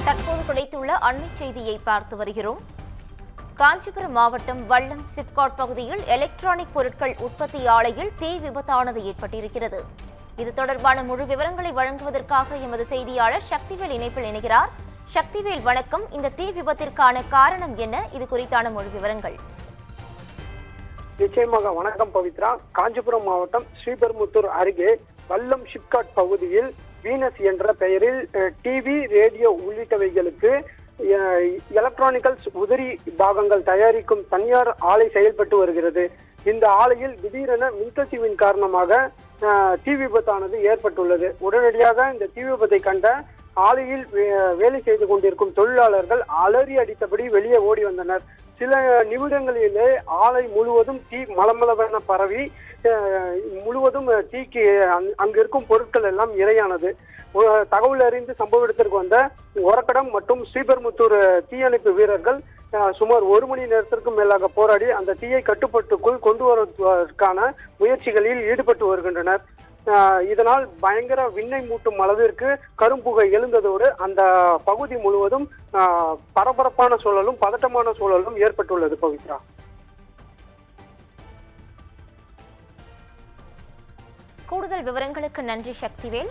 தற்போது கிடைத்துள்ள அண்மை செய்தியை பார்த்து வருகிறோம். காஞ்சிபுரம் மாவட்டம் வல்லம் சிப்காட் பகுதியில் எலக்ட்ரானிக் பொருட்கள் உற்பத்தி ஆலையில் தீ விபத்தானது ஏற்பட்டிருக்கிறது. இது தொடர்பான முழு விவரங்களை வழங்குவதற்காக எமது செய்தியாளர் சக்திவேல் இணைப்பில் இணைகிறார். சக்திவேல், வணக்கம். இந்த தீ விபத்திற்கான காரணம் என்ன? இது குறித்தான முழு விவரங்கள். நிச்சயமாக வணக்கம் பவித்ரா. காஞ்சிபுரம் மாவட்டம் ஸ்ரீபெரும்புத்தூர் அருகே வல்லம் சிப்காட் பகுதியில் வீனஸ் என்ற பெயரில் டிவி, ரேடியோ உள்ளிட்டவைகளுக்கு எலக்ட்ரானிக்கல்ஸ் உதிரி பாகங்கள் தயாரிக்கும் தனியார் ஆலை செயல்பட்டு வருகிறது. இந்த ஆலையில் திடீரென மின்கசிவின் காரணமாக தீ விபத்தானது ஏற்பட்டுள்ளது. உடனடியாக இந்த தீ விபத்தை கண்ட ஆலையில் வேலை செய்து கொண்டிருக்கும் தொழிலாளர்கள் அலறி அடித்தபடி வெளியே ஓடி வந்தனர். சில நிமிடங்களிலே ஆலை முழுவதும் தீ மளமளவென பரவி முழுவதும் தீக்கு அங்கு இருக்கும் பொருட்கள் எல்லாம் இரையானது. தகவல் அறிந்து சம்பவ இடத்திற்கு வந்த ஒரக்கடம் மற்றும் ஸ்ரீபெரும்புத்தூர் தீயணைப்பு வீரர்கள் சுமார் 1 மணி நேரத்திற்கும் மேலாக போராடி அந்த தீயை கட்டுப்பாட்டுக்குள் கொண்டு வருவதற்கான முயற்சிகளில் ஈடுபட்டு வருகின்றனர். இதனால் பயங்கர விண்ணை மூட்டும் அளவிற்கு கரும்புகை எழுந்ததோடு அந்த பகுதி முழுவதும் பரபரப்பான சூழலும் பதட்டமான சூழலும் ஏற்பட்டுள்ளது. பவித்ரா, கூடுதல் விவரங்களுக்கு நன்றி சக்திவேல்.